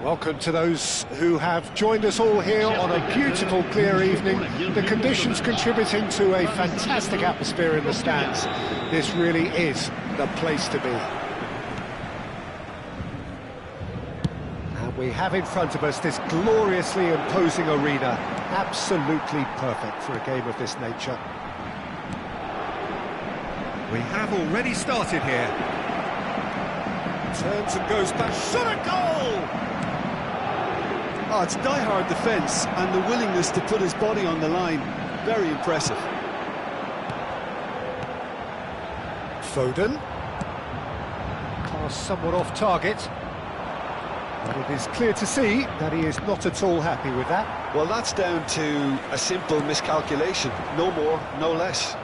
Welcome to those who have joined us all here on a beautiful, clear evening. The conditions contributing to a fantastic atmosphere in the stands. This really is the place to be. And we have in front of us this gloriously imposing arena. Absolutely perfect for a game of this nature. We have already started here. Turns and goes back. Shot a goal! Oh, it's die-hard defence and the willingness to put his body on the line. Very impressive. Foden. Pass somewhat off target. But it is clear to see that he is not at all happy with that. Well, that's down to a simple miscalculation. No more, no less.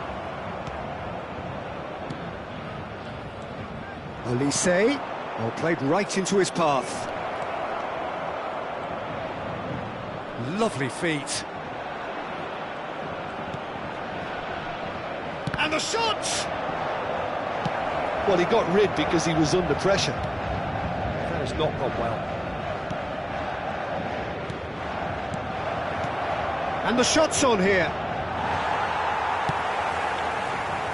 Olise. Well played right into his path. Lovely feet. And the shot! Well, he got rid because he was under pressure. That has not gone well. And the shot's on here.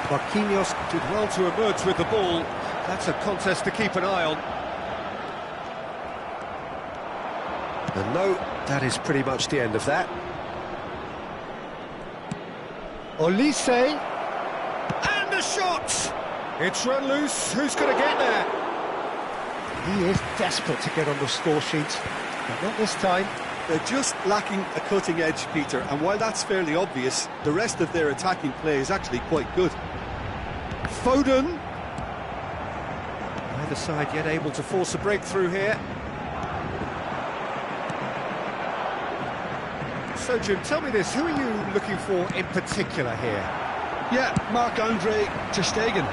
Marquinhos did well to emerge with the ball. That's a contest to keep an eye on. And no, that is pretty much the end of that. Olise. And the shot! It's run loose. Who's going to get there? He is desperate to get on the score sheet, but not this time. They're just lacking a cutting edge, Peter, and while that's fairly obvious, the rest of their attacking play is actually quite good. Foden. Neither side yet able to force a breakthrough here. So, Jim, tell me this, who are you looking for in particular here? Yeah, Marc-Andre ter Stegen.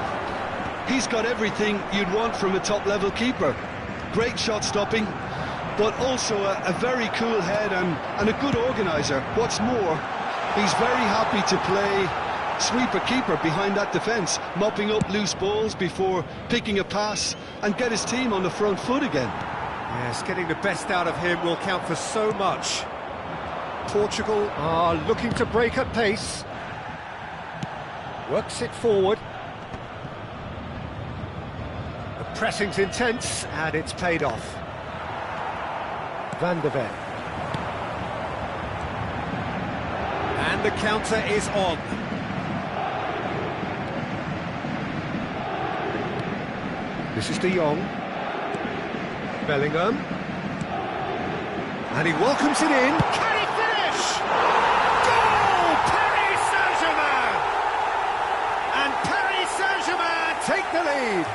He's got everything you'd want from a top-level keeper. Great shot-stopping, but also a very cool head and a good organiser. What's more, he's very happy to play sweeper-keeper behind that defence, mopping up loose balls before picking a pass and get his team on the front foot again. Yes, getting the best out of him will count for so much. Portugal are looking to break at pace. Works it forward. The pressing's intense, and it's paid off. Van de Ven. And the counter is on. This is De Jong. Bellingham. And he welcomes it in. Can he finish? Goal! Paris Saint-Germain! And Paris Saint-Germain take the lead.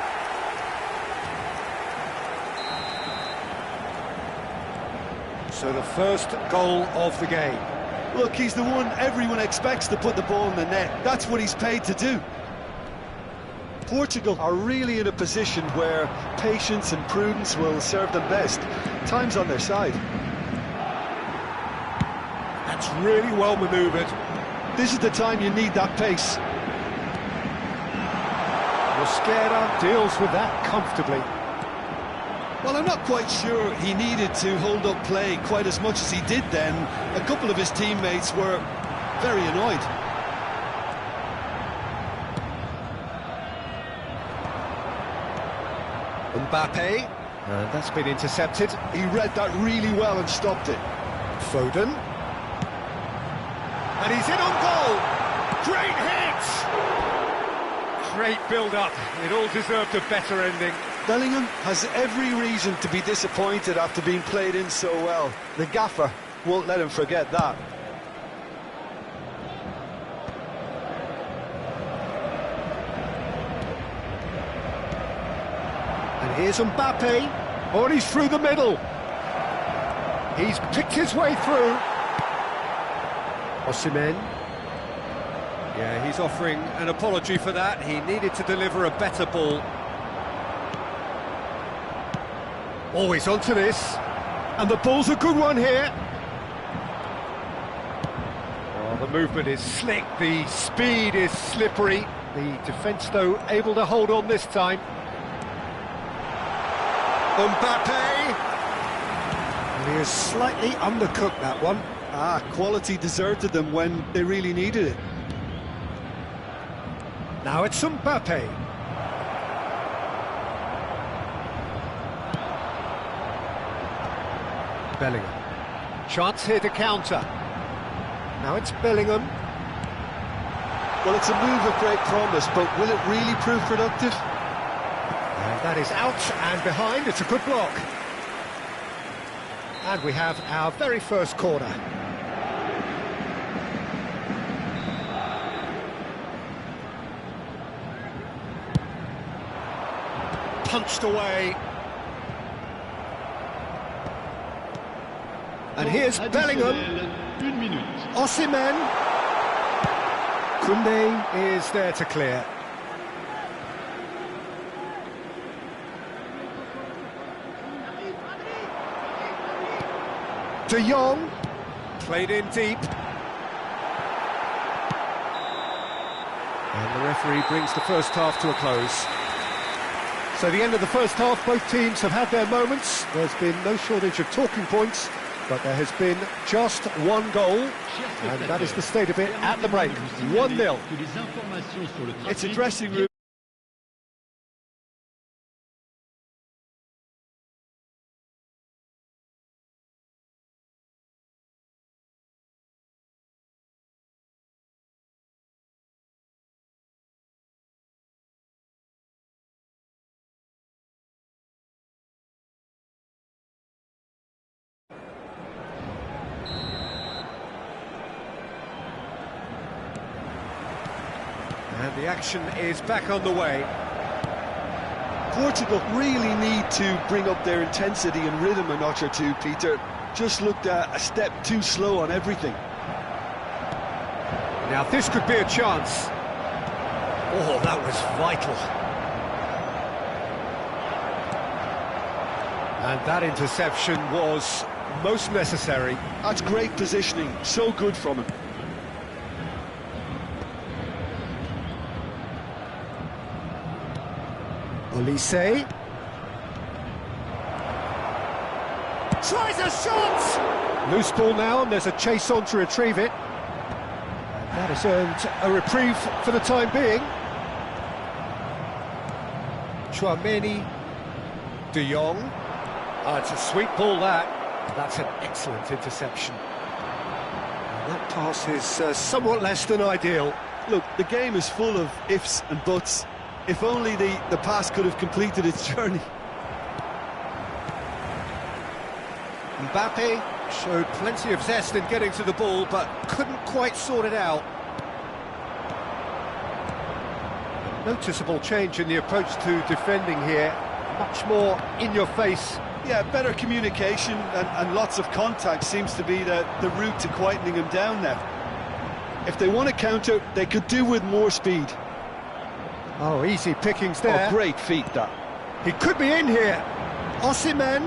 So the first goal of the game. Look, he's the one everyone expects to put the ball in the net. That's what he's paid to do. Portugal are really in a position where patience and prudence will serve them best. Time's on their side. That's really well manoeuvred. This is the time you need that pace. Mosquera deals with that comfortably. Well, I'm not quite sure he needed to hold up play quite as much as he did then. A couple of his teammates were very annoyed. Mbappe, and that's been intercepted. He read that really well and stopped it. Foden. And he's in on goal! Great hit! Great build-up. It all deserved a better ending. Bellingham has every reason to be disappointed after being played in so well. The gaffer won't let him forget that. And here's Mbappe. Oh, and he's through the middle. He's picked his way through. Osimhen. Yeah, he's offering an apology for that. He needed to deliver a better ball. Always onto this. And the ball's a good one here. Oh, the movement is slick, the speed is slippery. The defence, though, able to hold on this time. Mbappe. He is slightly undercooked, that one. Quality deserted them when they really needed it. Now it's Mbappe. Bellingham. Chance here to counter. Now it's Bellingham. Well, it's a move of great promise, but will it really prove productive? And that is out and behind. It's a good block. And we have our very first corner. Punched away. And here's Bellingham. Osimhen. Koundé is there to clear. De Jong. Played in deep. And the referee brings the first half to a close. So the end of the first half, both teams have had their moments. There's been no shortage of talking points, but there has been just one goal, and that is the state of it at the break. 1-0. It's a dressing room. And the action is back on the way. Portugal really need to bring up their intensity and rhythm a notch or two, Peter. Just looked a step too slow on everything. Now this could be a chance. Oh, that was vital. And that interception was most necessary. That's great positioning, so good from him. Olise. Tries a shot! Loose ball now, and there's a chase on to retrieve it. And that has earned a reprieve for the time being. Tchouaméni. De Jong. It's a sweet ball, that. That's an excellent interception. And that pass is somewhat less than ideal. Look, the game is full of ifs and buts. If only the pass could have completed its journey. Mbappe showed plenty of zest in getting to the ball, but couldn't quite sort it out. Noticeable change in the approach to defending here. Much more in your face. Yeah, better communication and lots of contact seems to be the route to quietening him down now. If they want to counter, they could do with more speed. Oh, easy pickings there. Oh, great feat, that. He could be in here. Osimhen.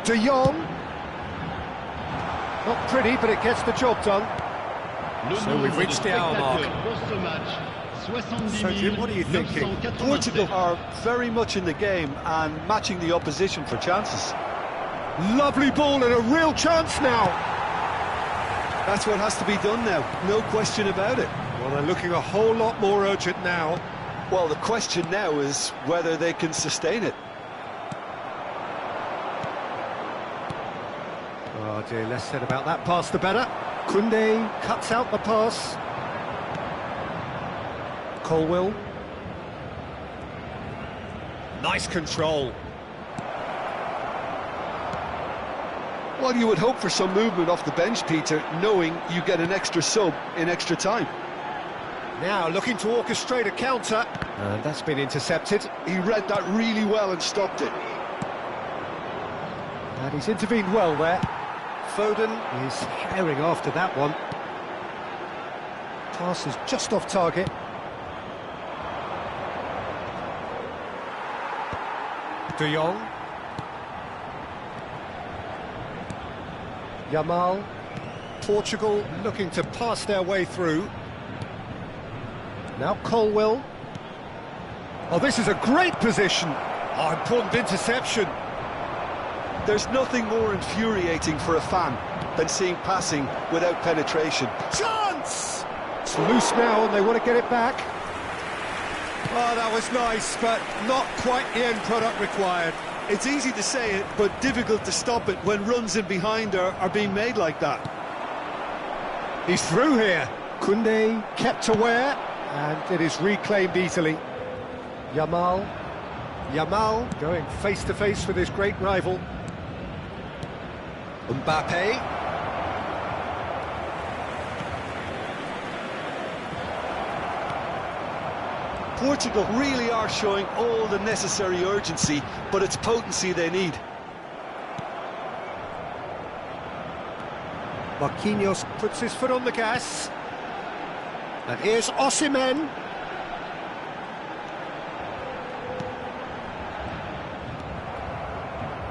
De Jong. Not pretty, but it gets the job done. So we've reached the hour mark. So Jim, what are you thinking? Portugal are very much in the game and matching the opposition for chances. Lovely ball and a real chance now. That's what has to be done now, no question about it. Well, they're looking a whole lot more urgent now. Well, the question now is whether they can sustain it. Oh dear, less said about that pass the better. Koundé cuts out the pass. Colwill. Nice control. Well, you would hope for some movement off the bench, Peter, knowing you get an extra sub in extra time. Now looking to orchestrate a counter. And that's been intercepted. He read that really well and stopped it. And he's intervened well there. Foden is herring after that one. Pass is just off target. De Jong. Yamal. Portugal looking to pass their way through. Now Colwill. Oh, this is a great position. Oh, important interception. There's nothing more infuriating for a fan than seeing passing without penetration. Chance! It's loose now and they want to get it back. Oh, that was nice, but not quite the end product required. It's easy to say it, but difficult to stop it when runs in behind are being made like that. He's through here. Koundé kept aware, and it is reclaimed easily. Yamal going face-to-face with his great rival. Mbappe. Portugal really are showing all the necessary urgency, but it's potency they need. Marquinhos puts his foot on the gas. And here's Osimhen.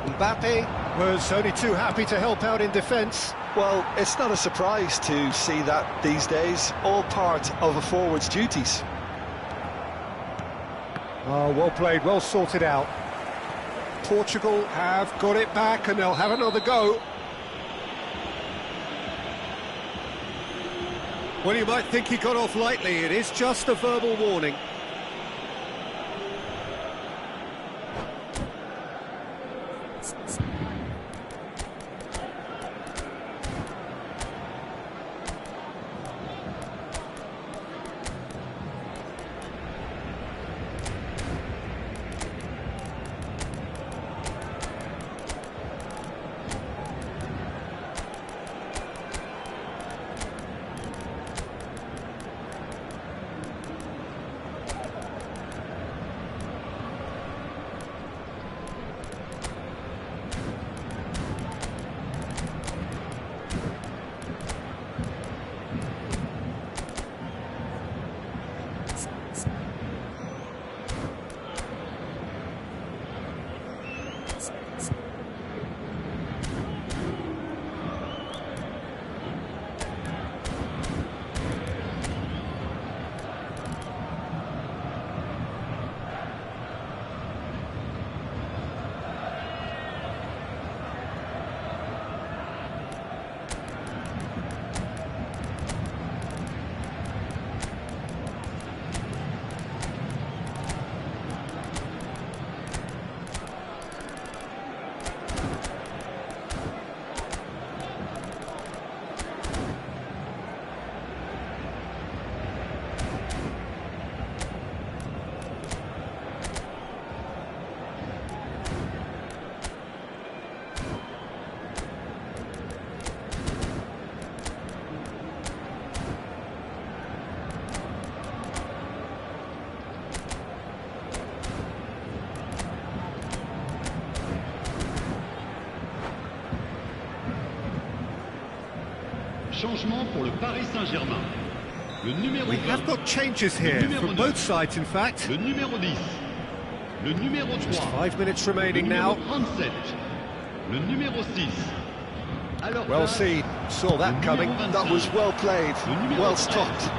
Mbappe was only too happy to help out in defence. Well, it's not a surprise to see that these days, all part of a forward's duties. Oh, well played, well sorted out. Portugal have got it back and they'll have another go. Well, you might think he got off lightly. It is just a verbal warning. Changement pour le Paris Saint-Germain. Le numéro We 20, have got changes here from both sides, in fact. le numéro 10, le numéro 3, 5 minutes le remaining numéro now. 37, le numéro 6. Alors Well là, seen, saw that coming. That was well played, le numéro well 13, stopped.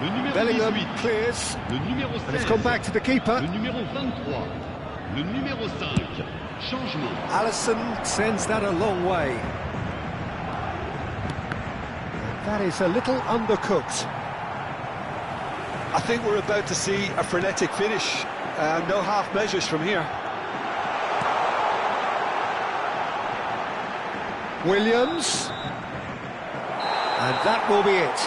le numéro Bellingham 18, clears, le numéro and it's 16, gone back to the keeper. le numéro 23, le numéro 5. Changement. Alisson sends that a long way. That is a little undercooked. I think we're about to see a frenetic finish. No half measures from here. Williams. And that will be it.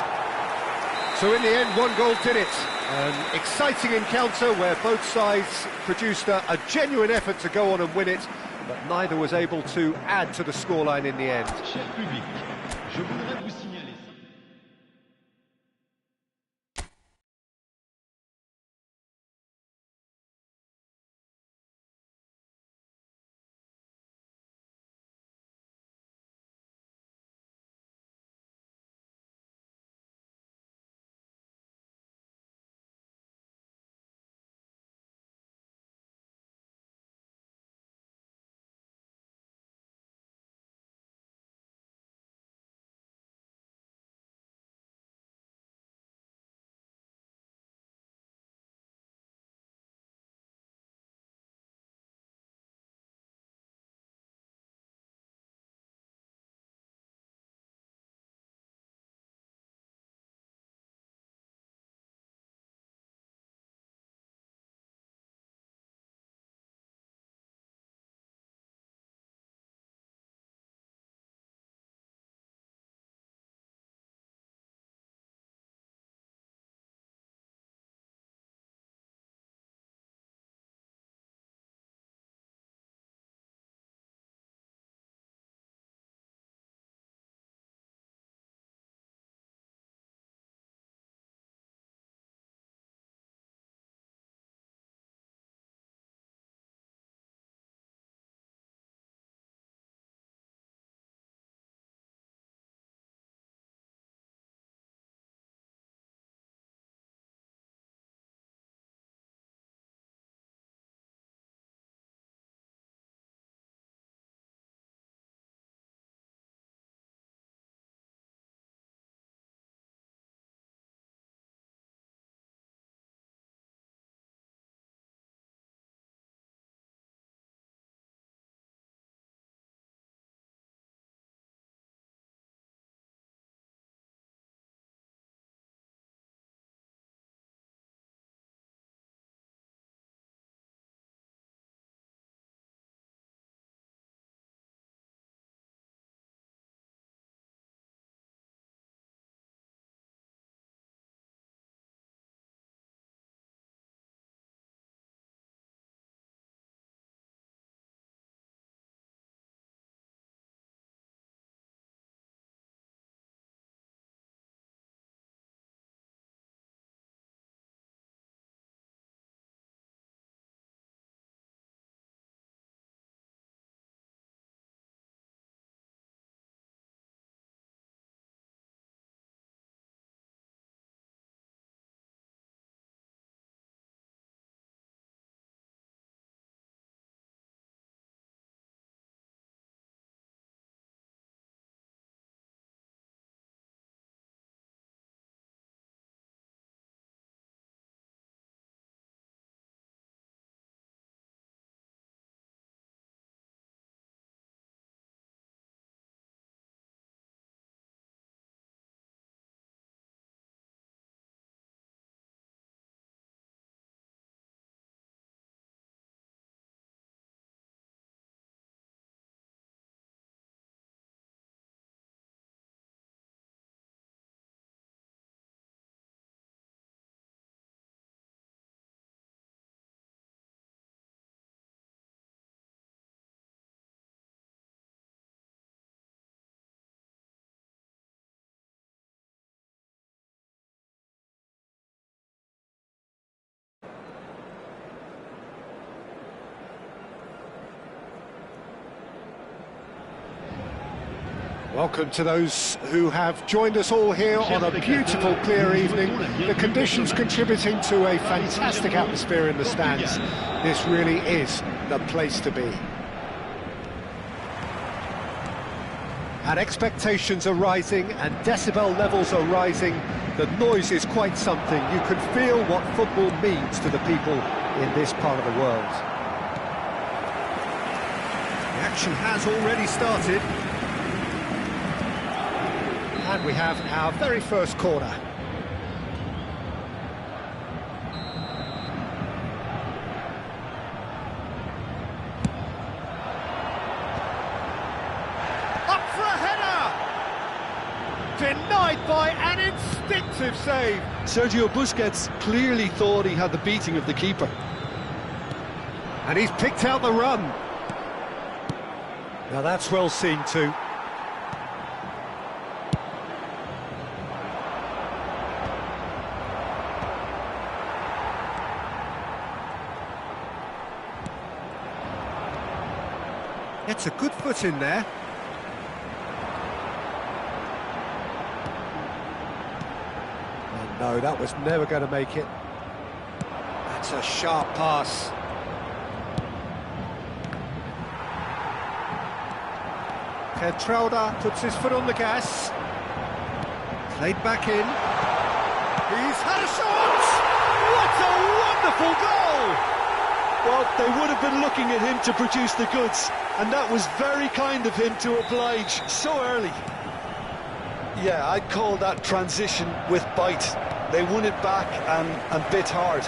So in the end, one goal did it. An exciting encounter where both sides produced a genuine effort to go on and win it, but neither was able to add to the scoreline in the end. Cher public, je voudrais vous signaler Welcome to those who have joined us all here on a beautiful, clear evening. The conditions contributing to a fantastic atmosphere in the stands. This really is the place to be. And expectations are rising and decibel levels are rising. The noise is quite something. You can feel what football means to the people in this part of the world. The action has already started. And we have our very first corner. Up for a header! Denied by an instinctive save. Sergio Busquets clearly thought he had the beating of the keeper. And he's picked out the run. Now that's well seen too. It's a good foot in there. Oh no, that was never going to make it. That's a sharp pass. Petrauda puts his foot on the gas. Played back in. He's had a shot! What a wonderful goal! Well, they would have been looking at him to produce the goods, and that was very kind of him to oblige so early. Yeah, I'd call that transition with bite. They won it back and bit hard.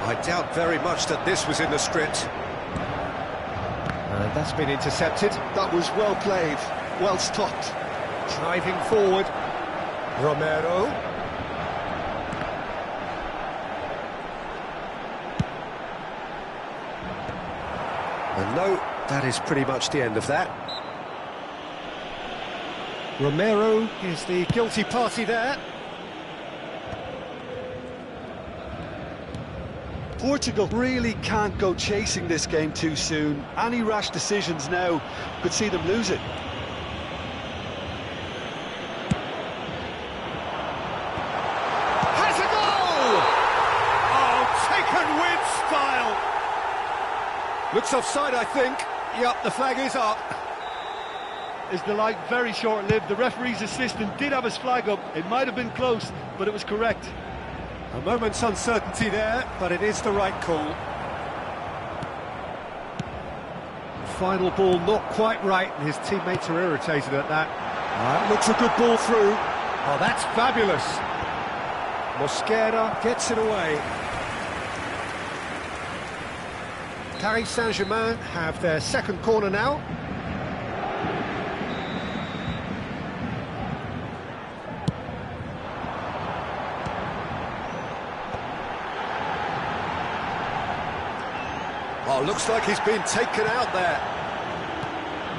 I doubt very much that this was in the script. And that's been intercepted. That was well played, well stopped. Driving forward. Romero. And no, that is pretty much the end of that. Romero is the guilty party there. Portugal really can't go chasing this game too soon. Any rash decisions now could see them lose it. Has a goal! Oh, taken with style! Looks offside, I think. Yep, the flag is up. Is the light very short-lived? The referee's assistant did have his flag up. It might have been close, but it was correct. A moment's uncertainty there, but it is the right call. Final ball not quite right, and his teammates are irritated at that. Looks a good ball through. Oh, that's fabulous. Mosquera gets it away. Paris Saint-Germain have their second corner now. Oh, looks like he's been taken out there.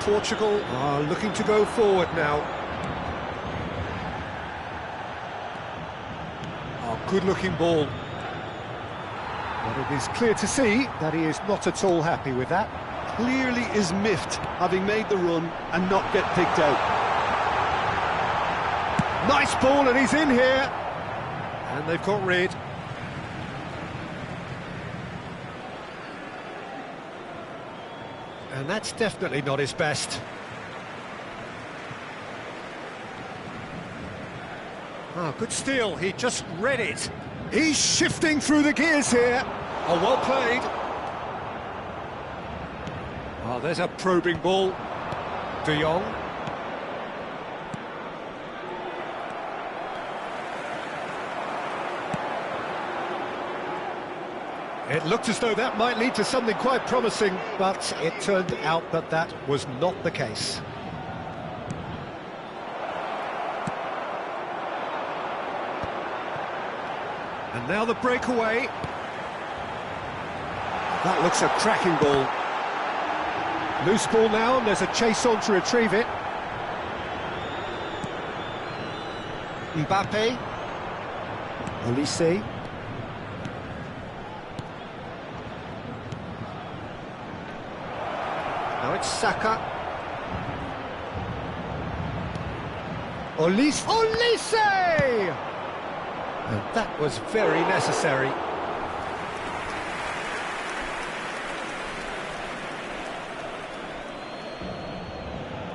Portugal are looking to go forward now. Oh, good-looking ball. But it is clear to see that he is not at all happy with that. Clearly is miffed, having made the run and not get picked out. Nice ball, and he's in here. And they've got rid. And that's definitely not his best. Oh, good steal, he just read it. He's shifting through the gears here. Oh, well played. Oh, there's a probing ball. De Jong. It looked as though that might lead to something quite promising, but it turned out that that was not the case. And now the breakaway. That looks a cracking ball. Loose ball now, and there's a chase on to retrieve it. Mbappe. Olise. Now it's Saka. Olise! And that was very necessary.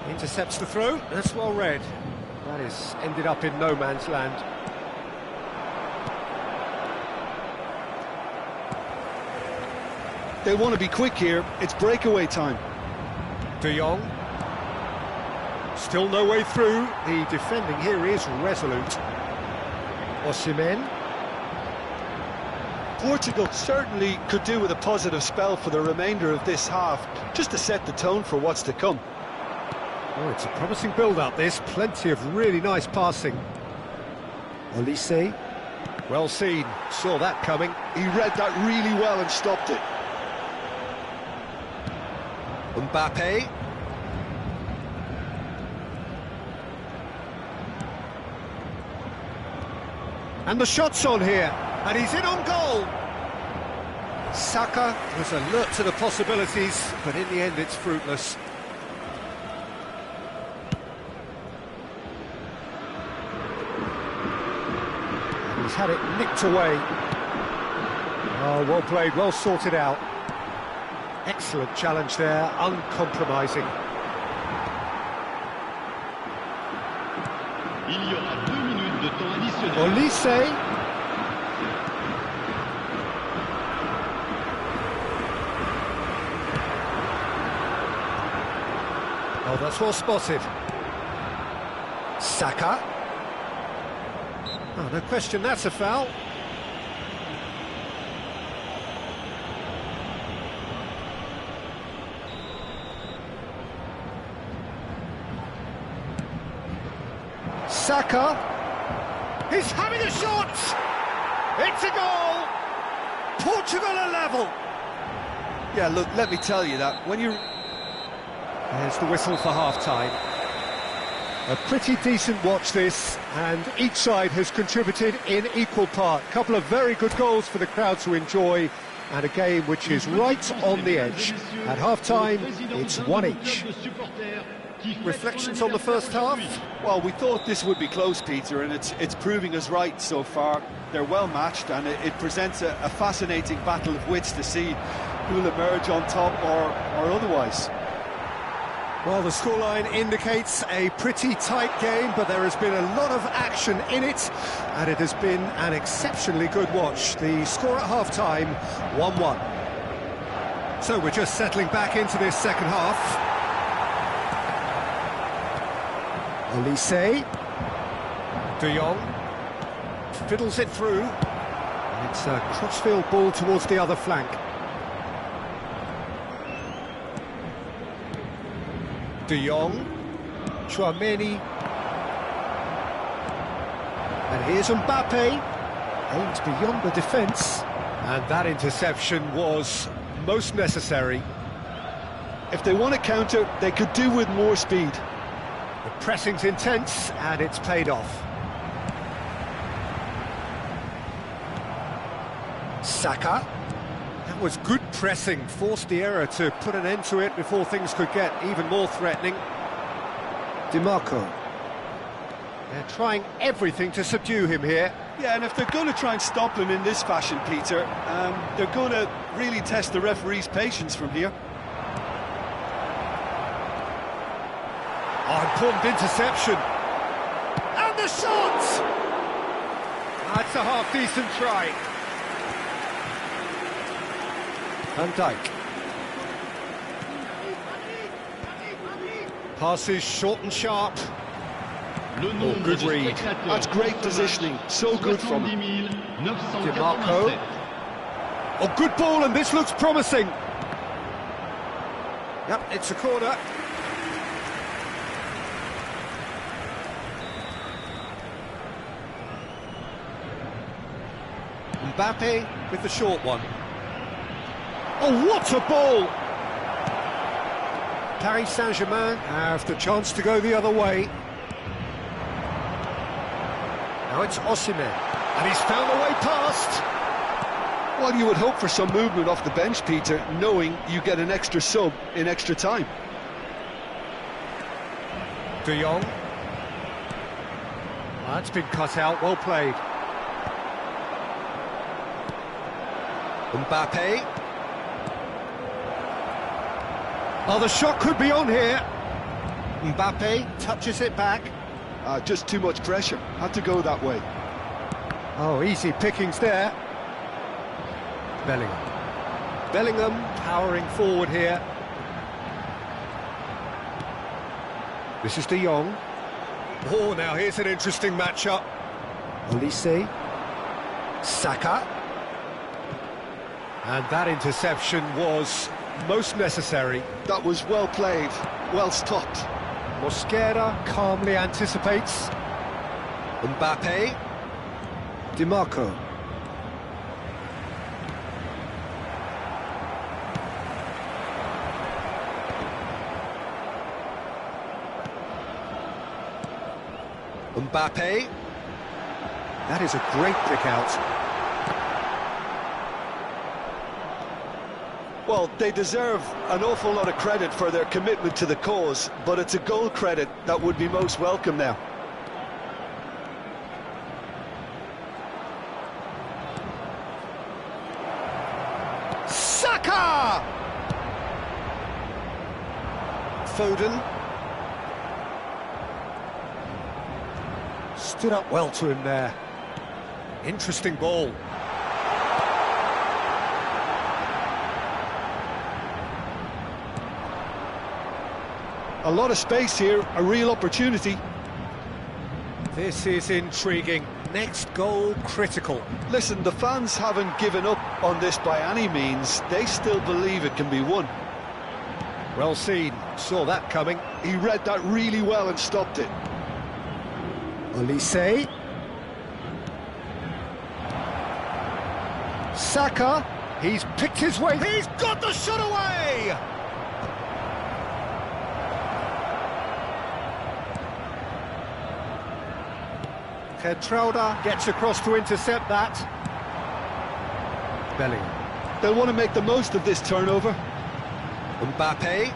Intercepts the throw, that's well read. That is ended up in no man's land. They want to be quick here, it's breakaway time. De Jong. Still no way through. The defending here is resolute. Osimhen. Portugal certainly could do with a positive spell for the remainder of this half, just to set the tone for what's to come. Oh, it's a promising build-up, this. Plenty of really nice passing. Olise. Well seen. Saw that coming. He read that really well and stopped it. Mbappe. And the shot's on here, and he's in on goal. Saka was alert to the possibilities, but in the end it's fruitless. And he's had it nicked away. Oh, well played, well sorted out. Excellent challenge there, uncompromising. Il y aura 2 minutes de temps additionnel. Olise. Oh, that's well spotted. Saka. Oh, no question, that's a foul. Saka, he's having a shot! It's a goal! Portugal are level! Yeah, look, let me tell you that, when you... There's the whistle for half-time. A pretty decent watch this, and each side has contributed in equal part. A couple of very good goals for the crowd to enjoy, and a game which is right on the edge. At half-time, it's one each. Reflections on the first half? Well, we thought this would be close, Peter, and it's proving us right so far. They're well matched, and it presents a fascinating battle of wits to see who'll emerge on top or otherwise. Well, the scoreline indicates a pretty tight game, but there has been a lot of action in it, and it has been an exceptionally good watch. The score at half-time, 1-1. So we're just settling back into this second half. Olise. De Jong. Fiddles it through. And it's a crossfield ball towards the other flank. De Jong. Tchouaméni. And here's Mbappe. Aims beyond the defence. And that interception was most necessary. If they want to counter, they could do with more speed. The pressing's intense, and it's paid off. Saka. That was good pressing, forced the error to put an end to it before things could get even more threatening. Di Marco. They're trying everything to subdue him here. Yeah, and if they're going to try and stop him in this fashion, Peter, they're going to really test the referee's patience from here. Oh, important interception. And the shot! That's a half-decent try. Van Dijk. Passes short and sharp. Oh, good read. That's great positioning. So good from him. Di Marco. Oh, good ball, and this looks promising. Yep, it's a corner. Mbappe with the short one. Oh, what a ball! Paris Saint-Germain have the chance to go the other way. Now it's Osimhen, and he's found a way past. Well, you would hope for some movement off the bench, Peter, knowing you get an extra sub in extra time. De Jong. That's been cut out, well played. Mbappe. Oh, the shot could be on here. Mbappe touches it back. Just too much pressure. Had to go that way. Oh, easy pickings there. Bellingham. Bellingham powering forward here. This is De Jong. Oh, now here's an interesting matchup. Olise. Saka. And that interception was most necessary. That was well played, well stopped. Mosquera calmly anticipates. Mbappe. Di Marco. Mbappe. That is a great pick out. Well, they deserve an awful lot of credit for their commitment to the cause, but it's a goal credit that would be most welcome now. Saka! Foden. Stood up well to him there. Interesting ball. A lot of space here, a real opportunity. This is intriguing. Next goal critical. Listen, the fans haven't given up on this by any means. They still believe it can be won. Well seen. Saw that coming. He read that really well and stopped it. Olise. Saka. He's picked his way. He's got the shot away! Petralda gets across to intercept that. Bellingham. They'll want to make the most of this turnover. Mbappe.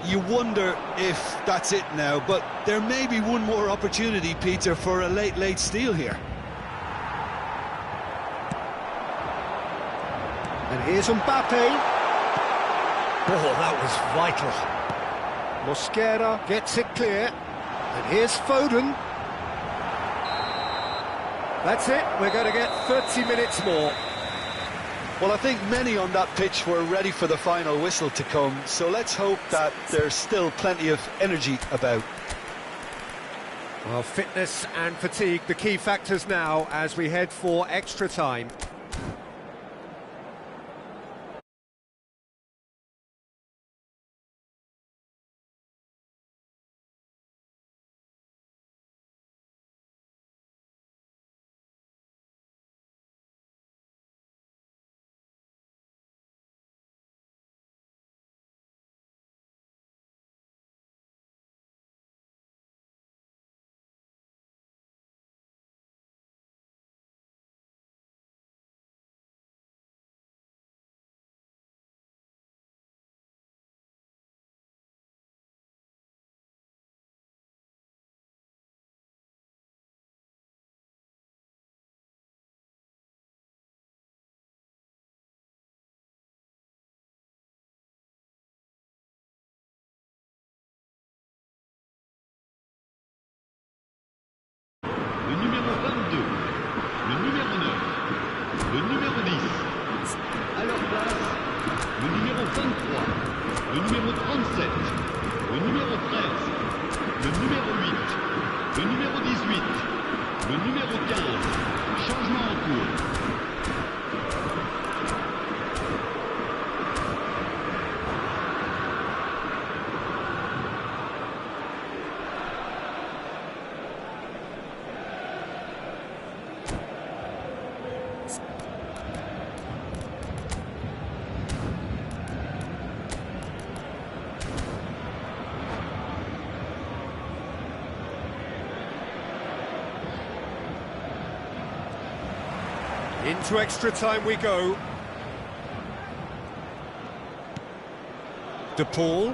You wonder if that's it now, but there may be one more opportunity, Peter, for a late steal here. And here's Mbappe. Oh, that was vital. Mosquera gets it clear, and here's Foden. That's it, we're going to get 30 minutes more. Well, I think many on that pitch were ready for the final whistle to come, so let's hope that there's still plenty of energy about. Well, fitness and fatigue, the key factors now as we head for extra time. Le numéro 22, le numéro 9, le numéro 10. À leur place, le numéro 23, le numéro 37, le numéro 13, le numéro 8, le numéro 18, le numéro 15. Changement en cours. Into extra time we go. De Paul.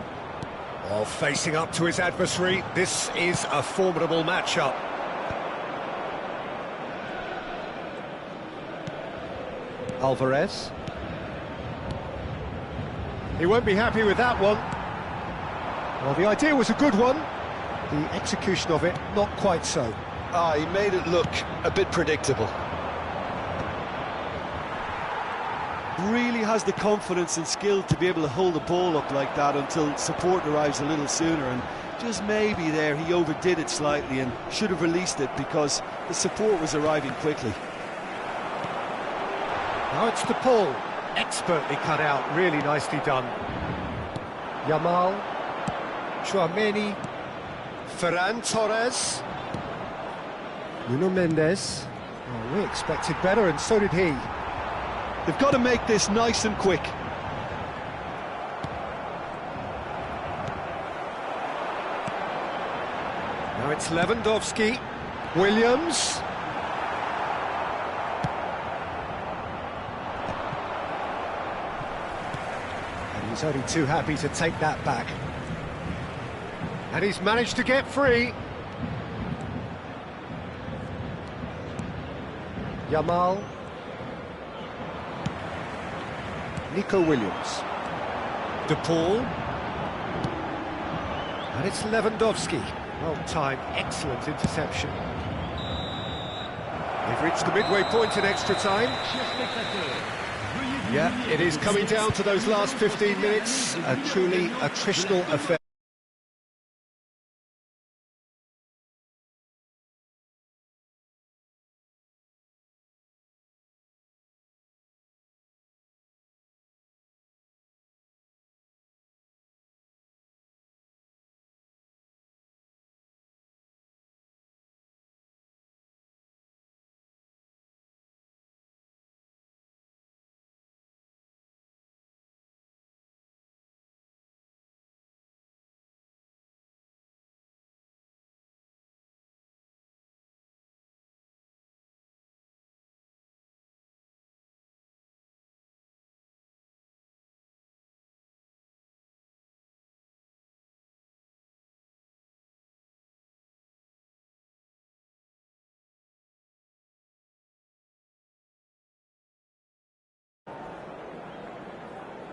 While facing up to his adversary, this is a formidable matchup. Alvarez. He won't be happy with that one. Well, the idea was a good one. The execution of it, not quite so. He made it look a bit predictable. Really has the confidence and skill to be able to hold the ball up like that until support arrives a little sooner, and just maybe there he overdid it slightly and should have released it because the support was arriving quickly. Now it's De Paul, expertly cut out, really nicely done. Yamal, Tchouaméni, Ferran Torres, Nuno Mendes. Oh, we expected better, and so did he. They've got to make this nice and quick. Now it's Lewandowski, Williams. And he's only too happy to take that back. And he's managed to get free. Yamal. Nico Williams. De Paul. And it's Lewandowski. Well timed, excellent interception. We've reached the midway point in extra time. Yeah, it is coming down to those last 15 minutes. A truly attritional affair.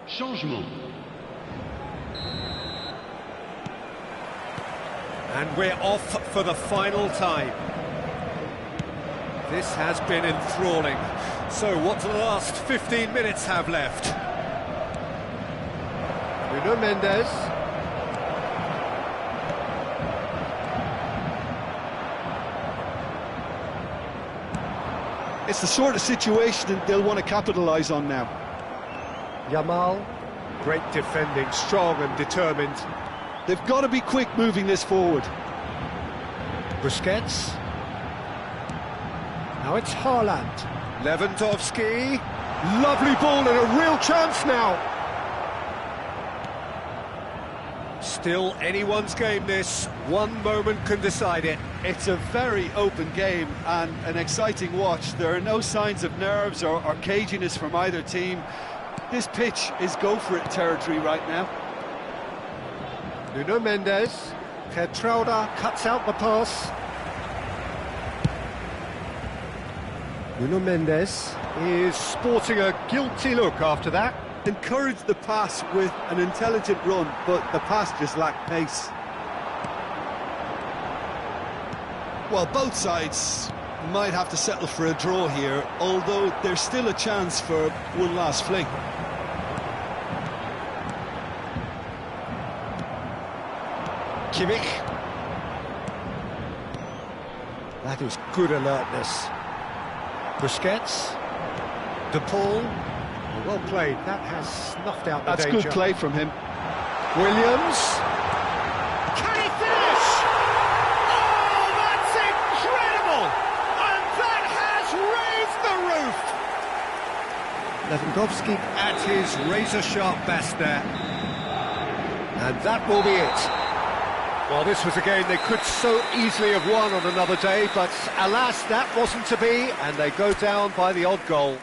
Changement. And we're off for the final time. This has been enthralling. So what do the last 15 minutes have left? Nuno Mendes. It's the sort of situation that they'll want to capitalise on now. Yamal. Great defending, strong and determined. They've got to be quick moving this forward. Busquets. Now it's Haaland. Lewandowski. Lovely ball and a real chance now. Still anyone's game this. One moment can decide it. It's a very open game and an exciting watch. There are no signs of nerves or caginess from either team. This pitch is go-for-it territory right now. Nuno Mendes. Geertruida cuts out the pass. Nuno Mendes is sporting a guilty look after that. Encouraged the pass with an intelligent run, but the pass just lacked pace. Well, both sides might have to settle for a draw here, although there's still a chance for one last fling. Kimmich. That is good alertness. Busquets. De Paul. Well played. That has snuffed out the danger. That's good play from him. Williams. Can he finish? Oh, that's incredible! And that has raised the roof. Lewandowski at his razor-sharp best there. And that will be it. Well, this was a game they could so easily have won on another day, but alas, that wasn't to be, and they go down by the odd goal.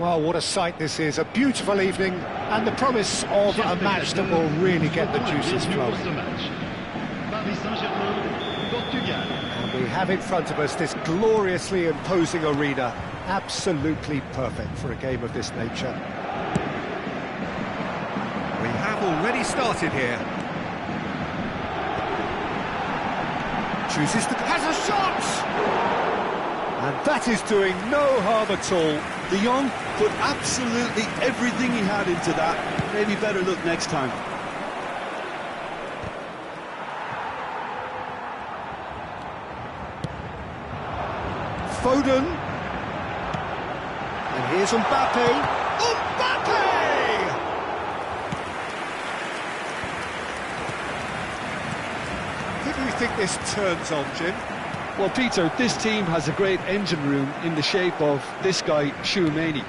Well, what a sight this is. A beautiful evening and the promise of a match that will really get the juices flowing. Paris Saint-Germain, Portugal. And we have in front of us this gloriously imposing arena. Absolutely perfect for a game of this nature. We have already started here. Chooses to... has a shot! And that is doing no harm at all. De Jong put absolutely everything he had into that. Maybe better look next time. Foden. And here's Mbappe. Mbappe! Who do you think this turns on, Jim? Well, Peter, this team has a great engine room in the shape of this guy, Tchouaméni.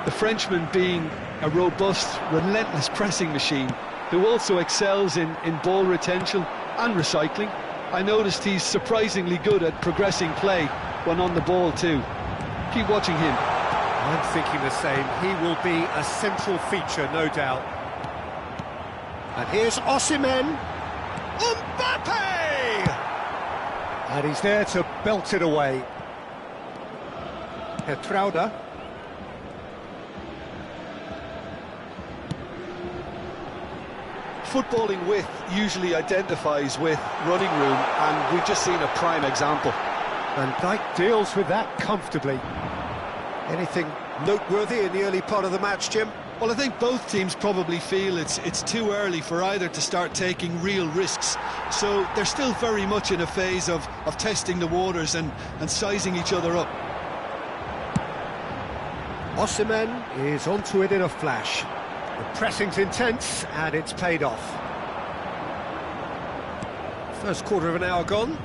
The Frenchman being a robust, relentless pressing machine who also excels in ball retention and recycling. I noticed he's surprisingly good at progressing play when on the ball too. Keep watching him. I'm thinking the same. He will be a central feature, no doubt. And here's Osimhen. Mbappe! And he's there to belt it away. Petrauda. Footballing width usually identifies with running room, and we've just seen a prime example. Van Dijk deals with that comfortably. Anything noteworthy in the early part of the match, Jim? Well, I think both teams probably feel it's too early for either to start taking real risks. So they're still very much in a phase of testing the waters and sizing each other up. Osimhen is onto it in a flash. The pressing's intense and it's paid off. First quarter of an hour gone.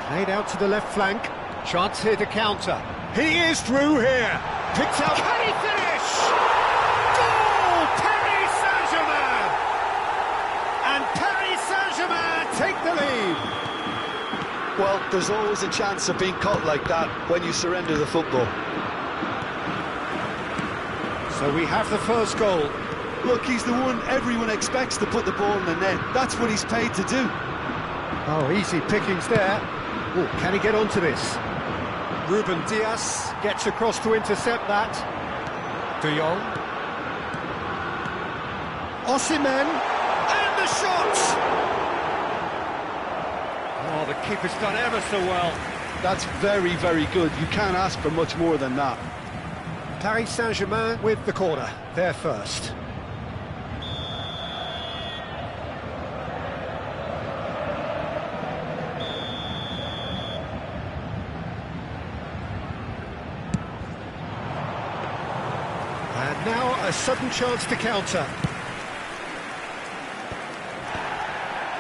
Played out to the left flank. Chance here to counter. He is through here. Picked up. Can he finish? Goal! Paris Saint-Germain! And Paris Saint-Germain take the lead. Well, there's always a chance of being caught like that when you surrender the football. So we have the first goal. Look, he's the one everyone expects to put the ball in the net. That's what he's paid to do. Oh, easy pickings there. Oh, can he get onto this? Ruben Dias gets across to intercept that. De Jong. Osimhen. And the shot! Oh, the keeper's done ever so well. That's very, very good. You can't ask for much more than that. Paris Saint-Germain with the corner. They're first. And now a sudden chance to counter.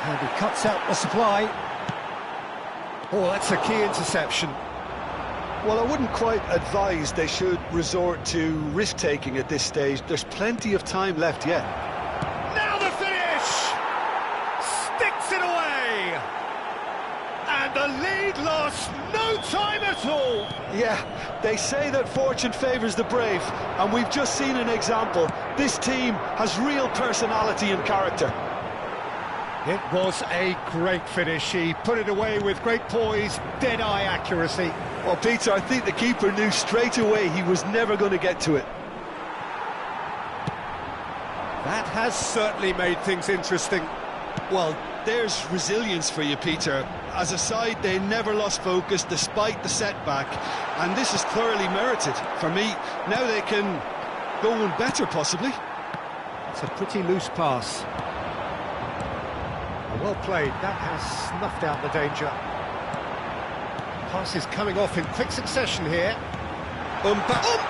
And he cuts out the supply. Oh, that's a key interception. Well, I wouldn't quite advise they should resort to risk-taking at this stage. There's plenty of time left yet. Now the finish! Sticks it away! And the lead lost no time at all! Yeah, they say that fortune favours the brave, and we've just seen an example. This team has real personality and character. It was a great finish. He put it away with great poise, dead-eye accuracy. Well, Peter, I think the keeper knew straight away he was never going to get to it. That has certainly made things interesting. Well, there's resilience for you, Peter. As a side, they never lost focus despite the setback, and this is thoroughly merited. For me, now they can go one better, possibly. It's a pretty loose pass. Well played. That has snuffed out the danger. Pass is coming off in quick succession here. Mbappe!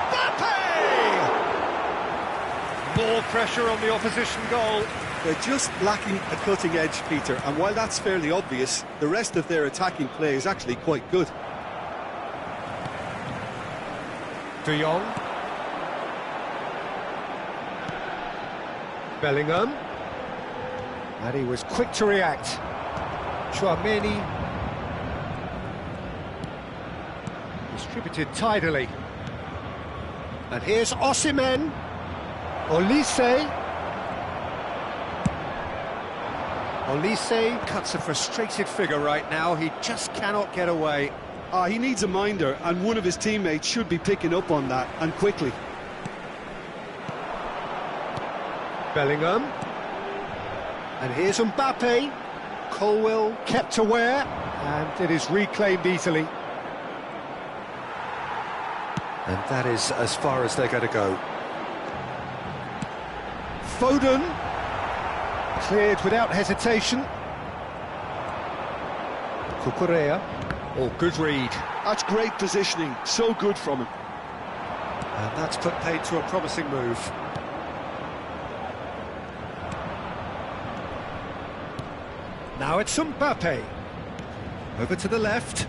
More pressure on the opposition goal. They're just lacking a cutting edge, Peter, and while that's fairly obvious, the rest of their attacking play is actually quite good. De Jong. Bellingham. And he was quick to react. Tchouaméni. Distributed tidily. And here's Osimhen. Olise. Olise cuts a frustrated figure right now. He just cannot get away. He needs a minder, and one of his teammates should be picking up on that, and quickly. Bellingham. And here's Mbappe. Colwill kept aware, and it is reclaimed easily. And that is as far as they're going to go. Foden. Cleared without hesitation. Cucurella. Oh, good read. That's great positioning, so good from him. And that's put paid to a promising move. Now it's Mbappe. Over to the left.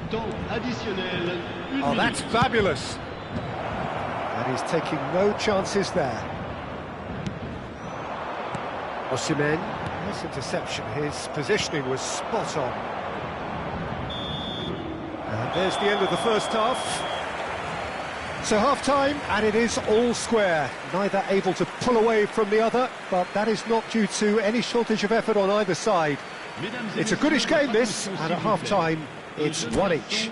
Temps additionnel. Oh, that's fabulous. And he's taking no chances there. Osimhen. Nice interception. His positioning was spot on. And there's the end of the first half. So half-time, and it is all square. Neither able to pull away from the other, but that is not due to any shortage of effort on either side. It's a goodish game, this, and at half-time, it's one each.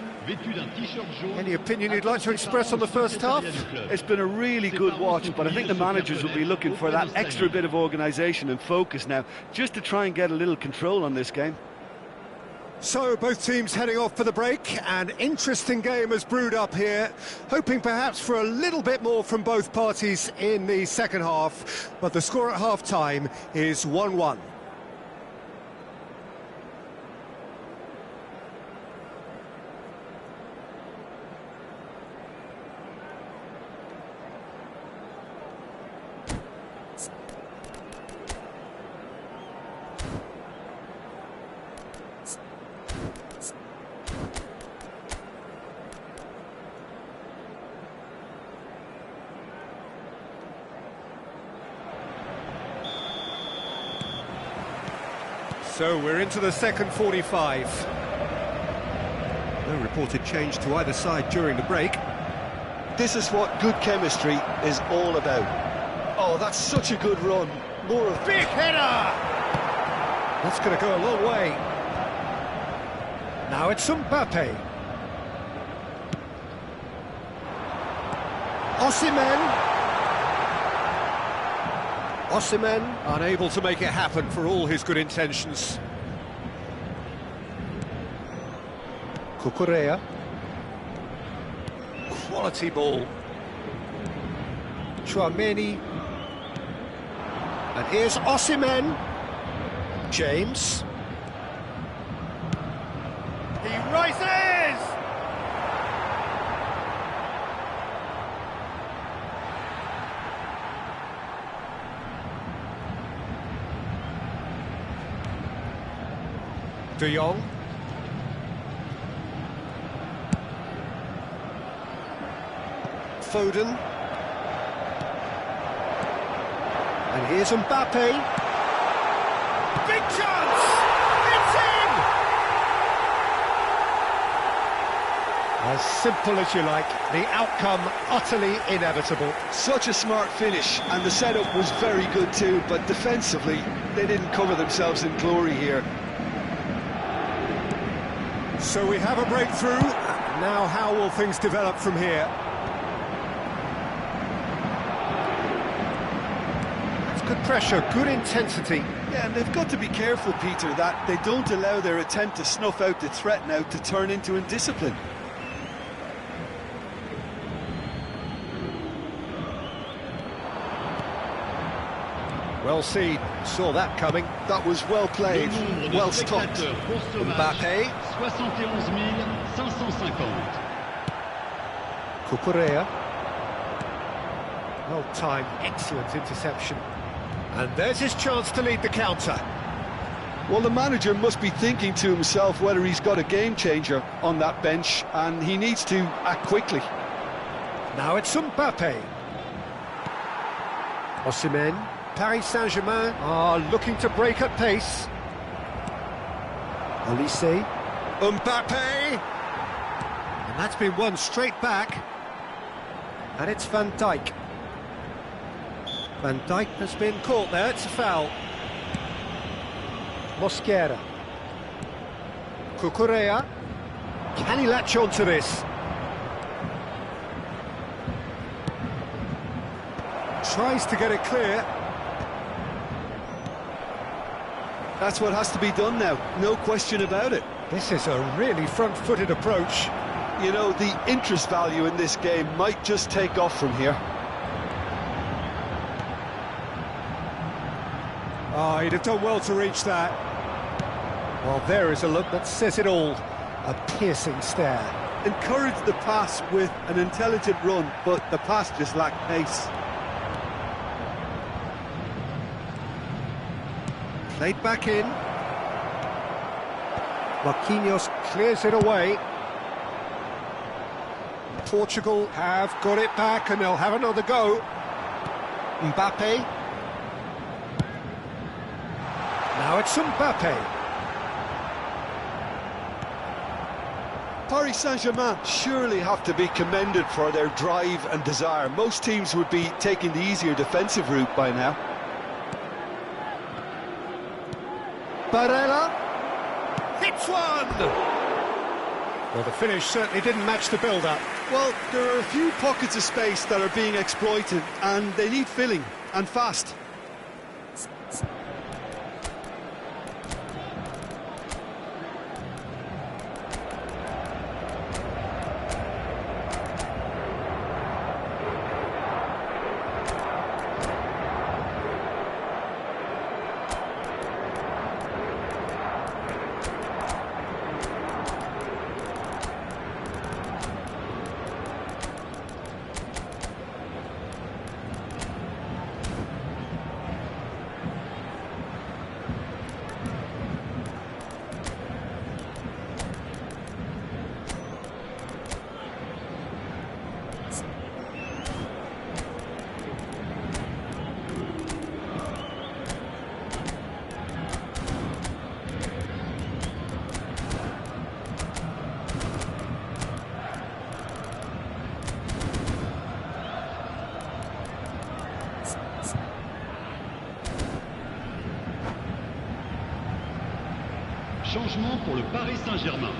Any opinion you'd like to express on the first half? It's been a really good watch, but I think the managers will be looking for that extra bit of organisation and focus now, just to try and get a little control on this game. So, both teams heading off for the break. An interesting game has brewed up here, hoping perhaps for a little bit more from both parties in the second half, but the score at half-time is 1-1. So we're into the second 45. No reported change to either side during the break. This is what good chemistry is all about. Oh, that's such a good run. More of... Big header! That's going to go a long way. Now it's Mbappe. Osimhen. Osimhen unable to make it happen for all his good intentions. Cucurella. Quality ball. Tchouaméni. And here's Osimhen. James. He rises! De Jong. Foden. And here's Mbappe. Big chance! It's in! As simple as you like, the outcome utterly inevitable. Such a smart finish, and the setup was very good too, but defensively, they didn't cover themselves in glory here. So we have a breakthrough. Now how will things develop from here? That's good pressure, good intensity. Yeah, and they've got to be careful, Peter, that they don't allow their attempt to snuff out the threat now to turn into indiscipline. Well seen, saw that coming. That was well played, well stopped. Mbappe. 71 550. Cucurella. Well timed, excellent interception. And there's his chance to lead the counter. Well, the manager must be thinking to himself whether he's got a game changer on that bench, and he needs to act quickly. Now it's Mbappe. Osimhen. Paris Saint-Germain are looking to break at pace. Olise. Mbappe! And that's been won straight back. And it's Van Dijk. Van Dijk has been caught there, it's a foul. Mosquera. Cucurella. Can he latch on to this? Tries to get it clear. That's what has to be done now, no question about it. This is a really front-footed approach. You know, the interest value in this game might just take off from here. Oh, he'd have done well to reach that. Well, there is a look that says it all. A piercing stare. Encouraged the pass with an intelligent run, but the pass just lacked pace. Played back in. Marquinhos clears it away. Portugal have got it back and they'll have another go. Mbappe. Now it's Mbappe. Paris Saint-Germain surely have to be commended for their drive and desire. Most teams would be taking the easier defensive route by now. Barella hits one! Well, the finish certainly didn't match the build-up. Well, there are a few pockets of space that are being exploited, and they need filling, and fast. Changement pour le Paris Saint-Germain.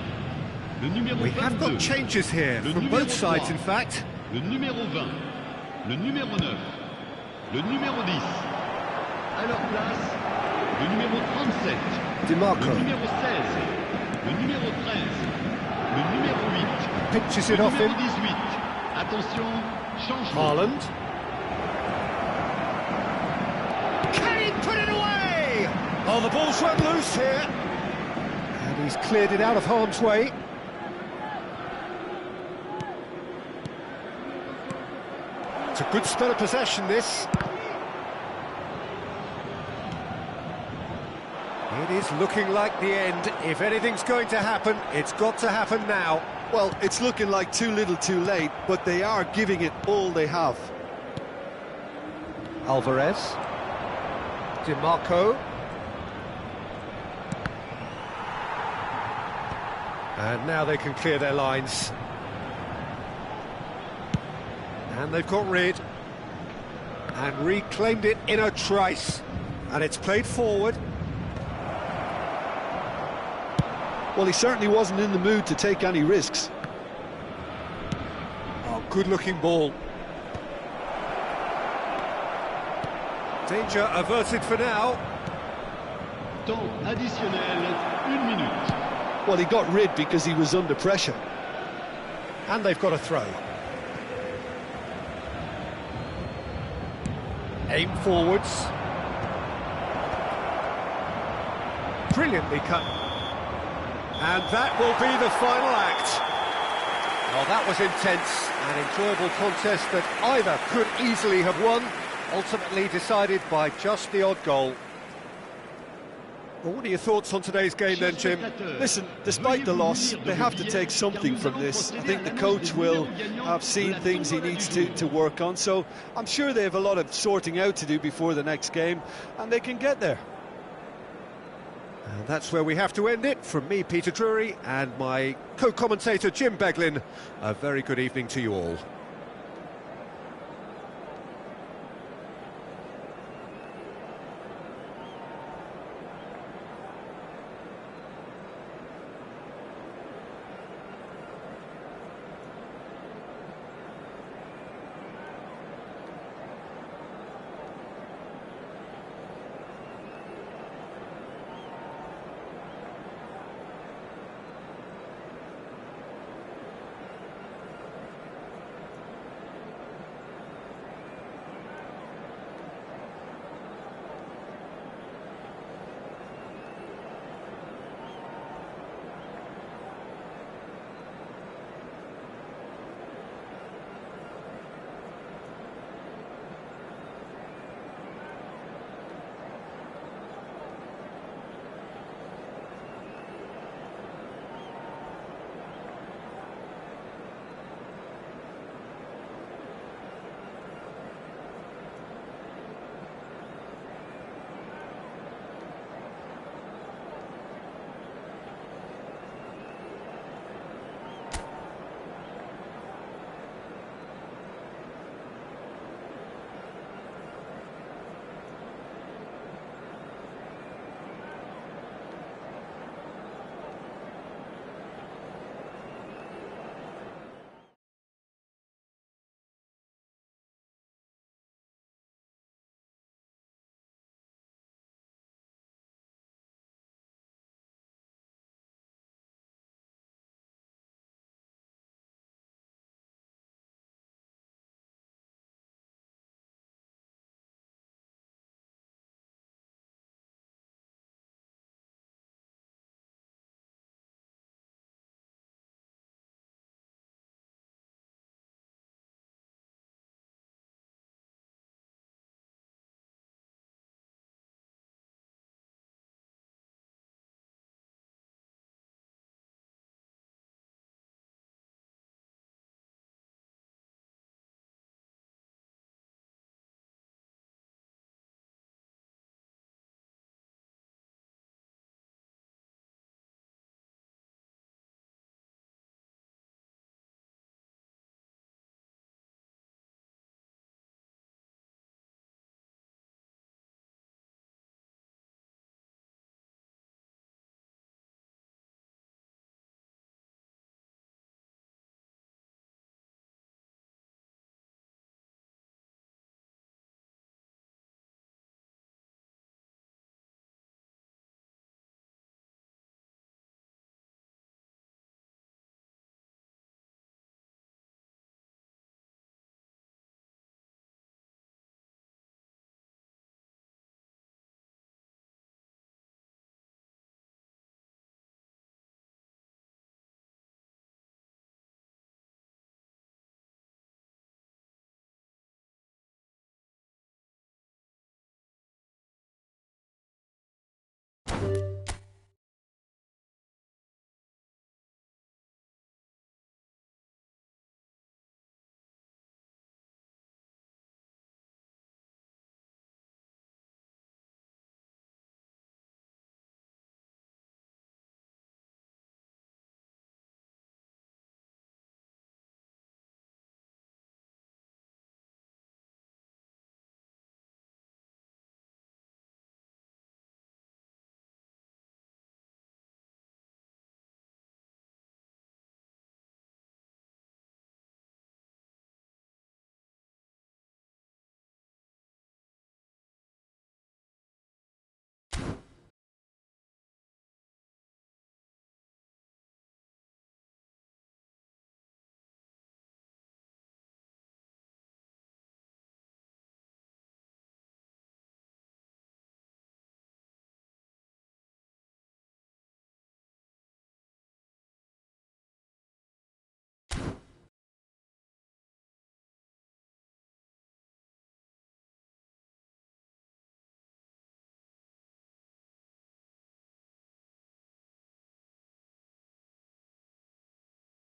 Le numéro We have 22. got changes here, Le from numéro both sides 3. in fact. Le numéro 20. Le numéro 9. Le numéro 10. À leur place, le numéro 37. DiMarco Le numéro 16. Le numéro 13. Le numéro 8. pinches Le it off numéro him. 18. Attention, changement. Haaland. Can he put it away? Oh, the ball's run loose here. And he's cleared it out of harm's way. It's a good spell of possession, this. It is looking like the end. If anything's going to happen, it's got to happen now. Well, it's looking like too little too late, but they are giving it all they have. Alvarez. DiMarco. And now they can clear their lines. And they've got rid. And reclaimed it in a trice. And it's played forward. Well, he certainly wasn't in the mood to take any risks. Oh, good-looking ball. Danger averted for now. Temps additionnel, 1 minute. Well, he got rid because he was under pressure. And they've got a throw. Aim forwards. Brilliantly cut. And that will be the final act. Well, that was intense, an enjoyable contest that either could easily have won, ultimately decided by just the odd goal. Well, what are your thoughts on today's game then, Jim? Listen, despite the loss, they have to take something from this. I think the coach will have seen things he needs to work on, so I'm sure they have a lot of sorting out to do before the next game, and they can get there. And that's where we have to end it. From me, Peter Drury, and my co-commentator, Jim Beglin, a very good evening to you all.